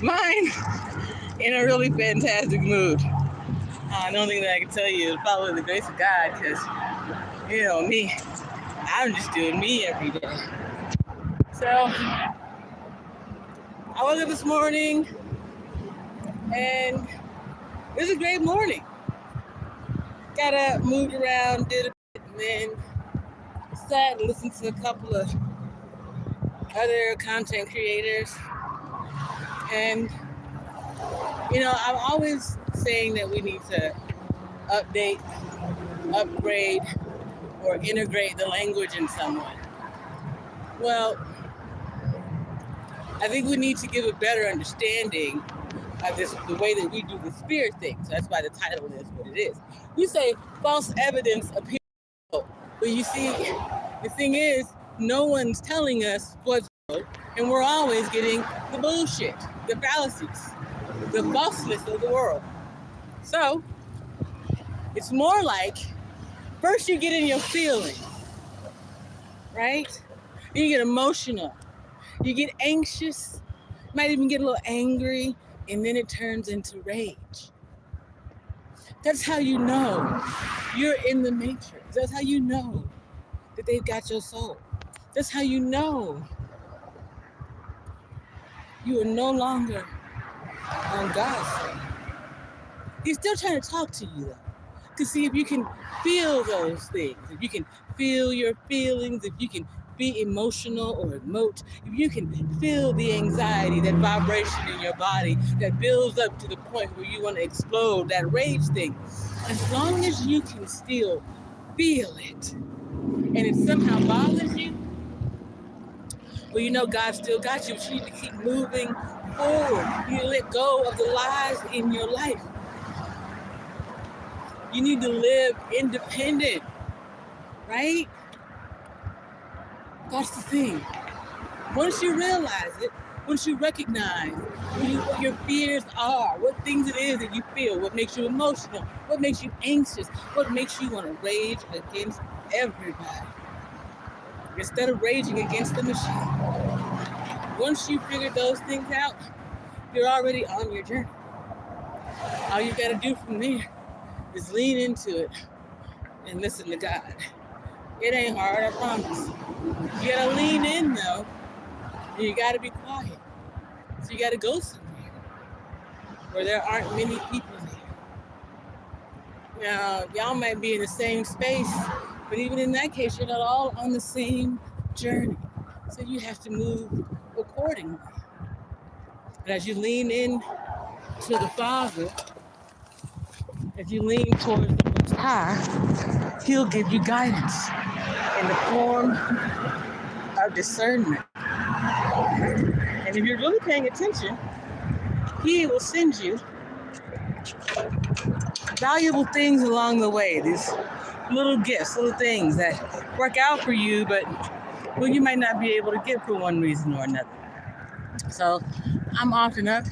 Mine in a really fantastic mood. The only thing that I can tell you is probably the grace of God, because, me, I'm just doing me every day. So, I woke up this morning, and it was a great morning. Got up, moved around, did a bit, and then sat and listened to a couple of other content creators. And, I'm always saying that we need to update, upgrade, or integrate the language in some way. Well, I think we need to give a better understanding of the way that we do the spirit thing. So that's why the title is what it is. We say false evidence appears, but you see, the thing is, no one's telling us what's real, and we're always getting the bullshit, the fallacies, the falseness of the world. So it's more like, first you get in your feelings, right? You get emotional, you get anxious, might even get a little angry, and then it turns into rage. That's how you know you're in the matrix. That's how you know that they've got your soul. That's how you know you are no longer on God's side. He's still trying to talk to you, though, to see if you can feel those things, if you can feel your feelings, if you can be emotional or emote, if you can feel the anxiety, that vibration in your body that builds up to the point where you want to explode, that rage thing. As long as you can still feel it, and it somehow bothers you, well, God still got you, but you need to keep moving forward. You need to let go of the lies in your life. You need to live independent, right? That's the thing. Once you realize it, once you recognize what your fears are, what things it is that you feel, what makes you emotional, what makes you anxious, what makes you want to rage against everybody, instead of raging against the machine. Once you figure those things out, you're already on your journey. All you got to do from there is lean into it and listen to God. It ain't hard, I promise. You gotta lean in though, and you gotta be quiet. So you gotta go somewhere where there aren't many people there. Now, y'all might be in the same space, but even in that case, you're not all on the same journey. So you have to move accordingly. But as you lean in to the Father, as you lean towards the Most High, He'll give you guidance in the form of discernment. And if you're really paying attention, He will send you valuable things along the way. These little gifts, little things that work out for you, but you might not be able to get for one reason or another. So I'm often up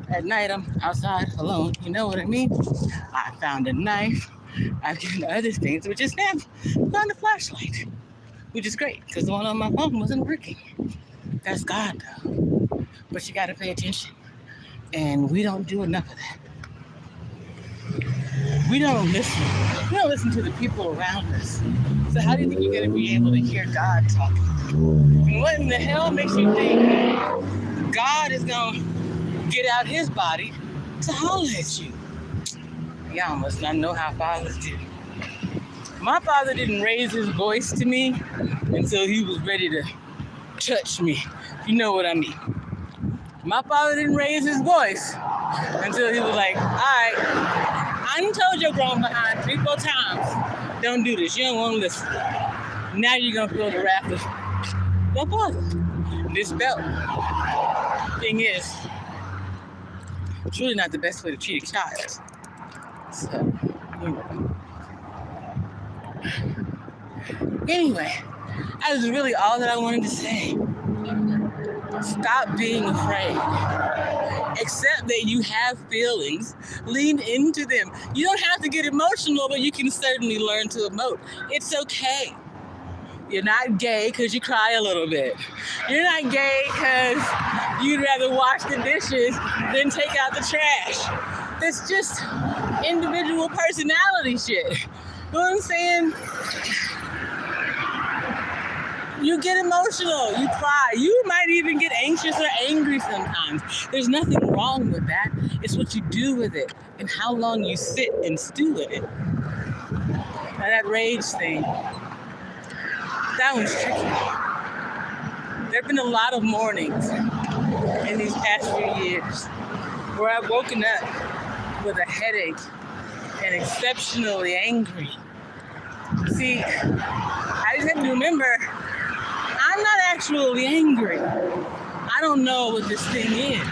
at night, I'm outside alone, you know what I mean? I found a knife, I've given other things, which is now found a flashlight, which is great, because the one on my phone wasn't working. That's God, though. But you got to pay attention. And we don't do enough of that. We don't listen. We don't listen to the people around us. So how do you think you're going to be able to hear God talking? And what in the hell makes you think God is going to get out His body to holler at you? Y'all must not know how fathers do. My father didn't raise his voice to me until he was ready to touch me. You know what I mean. My father didn't raise his voice until he was like, all right, I done told your grown behind 3-4 times, don't do this. You don't want to listen. Now you're going to feel the wrath of your father. This belt thing is truly not the best way to treat a child. So, anyway, that was really all that I wanted to say. Stop being afraid. Accept that you have feelings. Lean into them. You don't have to get emotional, but you can certainly learn to emote. It's okay. You're not gay because you cry a little bit. You're not gay because you'd rather wash the dishes than take out the trash. That's just individual personality shit. You know what I'm saying? You get emotional, you cry, you might even get anxious or angry sometimes. There's nothing wrong with that. It's what you do with it and how long you sit and stew in it. Now that rage thing, that one's tricky. There have been a lot of mornings in these past few years where I've woken up with a headache and exceptionally angry. See, I just have to remember, I'm not actually angry. I don't know what this thing is,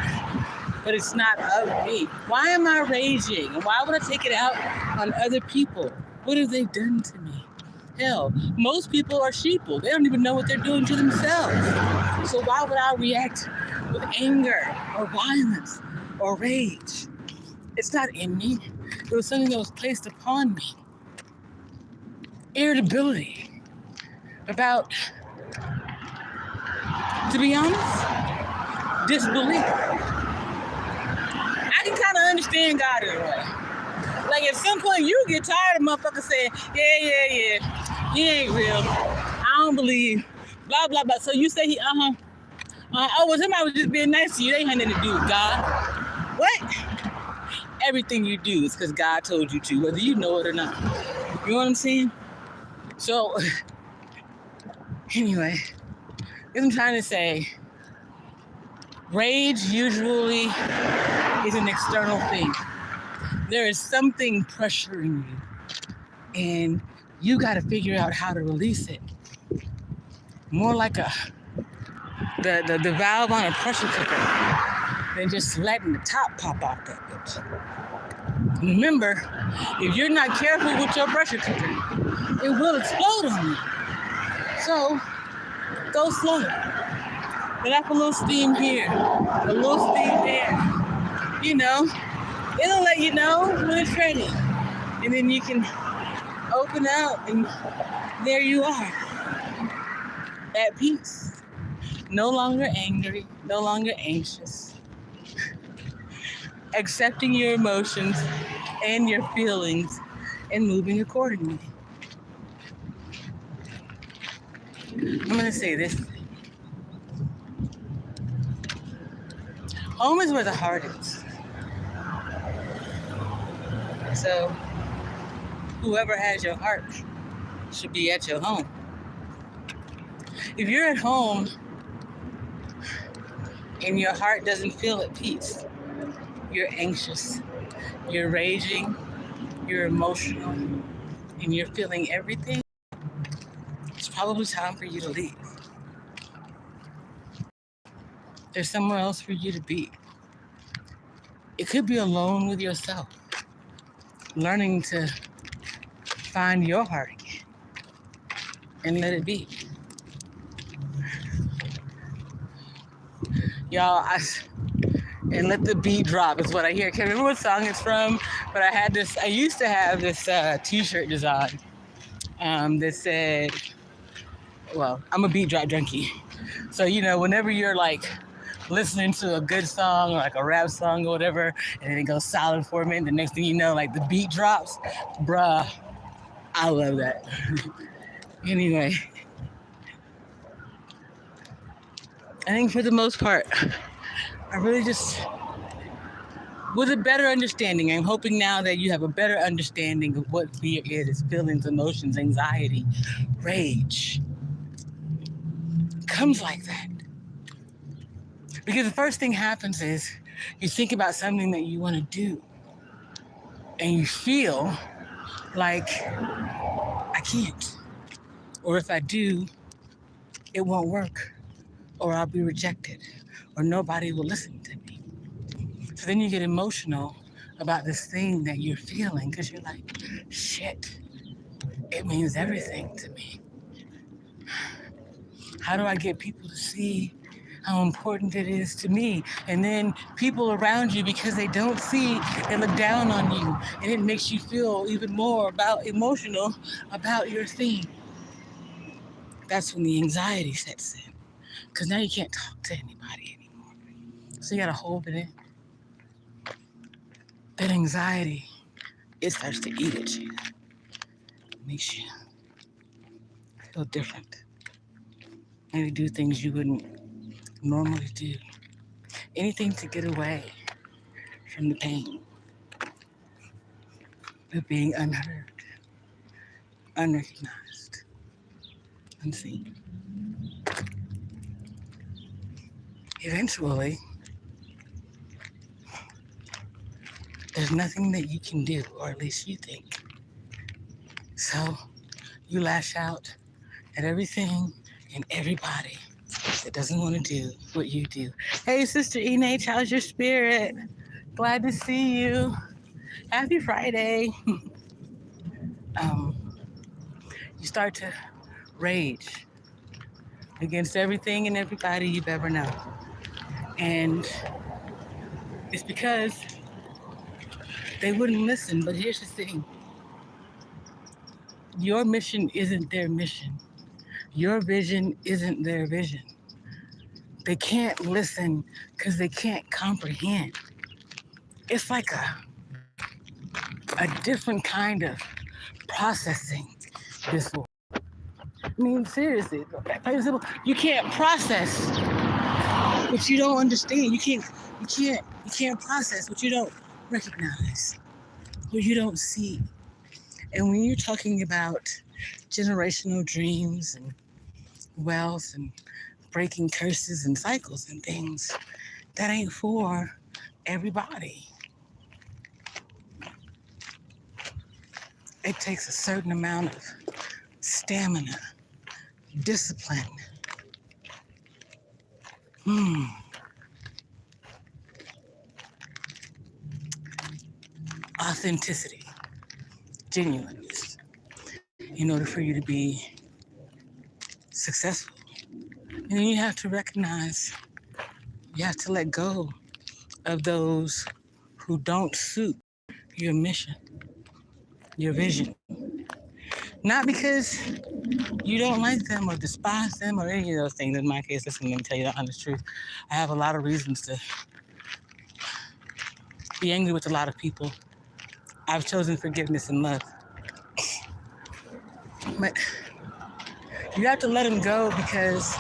but it's not of me. Why am I raging? And why would I take it out on other people? What have they done to me? Hell, most people are sheeple. They don't even know what they're doing to themselves. So why would I react with anger or violence or rage? It's not in me. It was something that was placed upon me. Irritability about, to be honest, disbelief. I can kind of understand God in a way. Like at some point you get tired of motherfuckers saying, yeah, he ain't real. I don't believe, blah, blah, blah. So you say he, oh, well, somebody was just being nice to you. They ain't had nothing to do with God. What? Everything you do is because God told you to, whether you know it or not. You know what I'm saying? So, anyway, what I'm trying to say, rage usually is an external thing. There is something pressuring you, and you got to figure out how to release it. More like the valve on a pressure cooker than just letting the top pop off that bitch. Remember, if you're not careful with your pressure cooker, it will explode on you. So, go slow. Let off a little steam here, a little steam there. You know, it'll let you know when it's ready. And then you can open up and there you are. At peace. No longer angry, no longer anxious. Accepting your emotions and your feelings and moving accordingly. I'm going to say this. Home is where the heart is. So, whoever has your heart should be at your home. If you're at home and your heart doesn't feel at peace, you're anxious, you're raging, you're emotional, and you're feeling everything, it's probably time for you to leave. There's somewhere else for you to be. It could be alone with yourself, learning to find your heart again and let it be. Y'all, and let the beat drop is what I hear. I can't remember what song it's from, but I used to have this t-shirt design that said, well, I'm a beat drop junkie. So, you know, whenever you're like listening to a good song or like a rap song or whatever, and then it goes silent for a minute, the next thing you know, like the beat drops, bruh, I love that. Anyway, I think for the most part, I really just, with a better understanding, I'm hoping now that you have a better understanding of what fear is, feelings, emotions, anxiety, rage. Comes like that. Because the first thing happens is you think about something that you want to do and you feel like, I can't. Or if I do, it won't work. Or I'll be rejected. Or nobody will listen to me. So then you get emotional about this thing that you're feeling because you're like, shit, it means everything to me. How do I get people to see how important it is to me? And then people around you, because they don't see, they look down on you. And it makes you feel even more emotional about your thing. that's when the anxiety sets in. Because now you can't talk to anybody anymore. So you got to hold it in. That anxiety, it starts to eat at you. It makes you feel different. Maybe do things you wouldn't normally do. Anything to get away from the pain of being unheard, unrecognized, unseen. Eventually, there's nothing that you can do, or at least you think. So you lash out at everything and everybody that doesn't want to do what you do. Hey, Sister Enach, how's your spirit? Glad to see you. Happy Friday. You start to rage against everything and everybody you've ever known. And it's because they wouldn't listen. But here's the thing. Your mission isn't their mission. Your vision isn't their vision. They can't listen because they can't comprehend. It's like a different kind of processing this world. I mean, seriously, you can't process what you don't understand. You can't process what you don't recognize, what you don't see. And when you're talking about generational dreams and wealth and breaking curses and cycles and things, that ain't for everybody. It takes a certain amount of stamina, discipline, authenticity, genuineness, in order for you to be successful. And then you have to recognize, you have to let go of those who don't suit your mission, your vision. Not because you don't like them or despise them or any of those things. In my case, listen, let me tell you the honest truth. I have a lot of reasons to be angry with a lot of people. I've chosen forgiveness and love. But you have to let them go because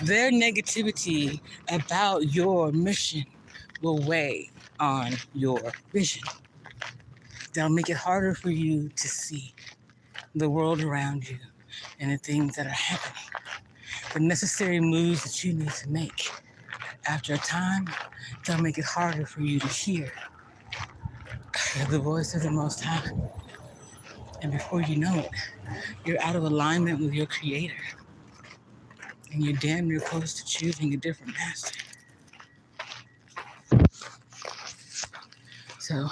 their negativity about your mission will weigh on your vision. They'll make it harder for you to see the world around you and the things that are happening. The necessary moves that you need to make. After a time, they'll make it harder for you to hear the voice of the Most High. And before you know it, you're out of alignment with your Creator. And you're damn near close to choosing a different master. So,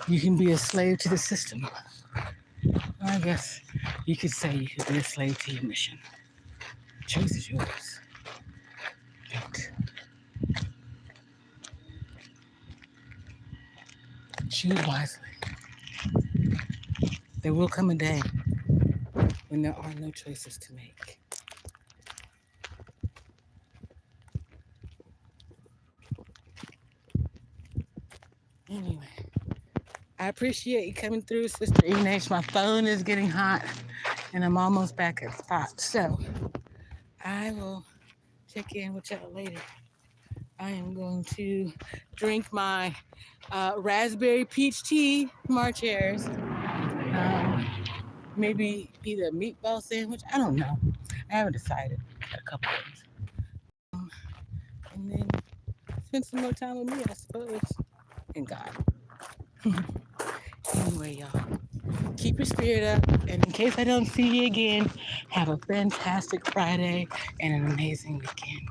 you can be a slave to the system. I guess you could say you could be a slave to your mission. The choice is yours. But choose wisely. There will come a day when there are no choices to make. Anyway, I appreciate you coming through, Sister Enach. My phone is getting hot, and I'm almost back at the spot. So I will check in with y'all later. I am going to drink my raspberry peach tea from our chairs. Maybe eat a meatball sandwich. I don't know. I haven't decided. Got a couple things. And then spend some more time with me, I suppose. And God. Anyway, y'all, keep your spirit up. And in case I don't see you again, have a fantastic Friday and an amazing weekend.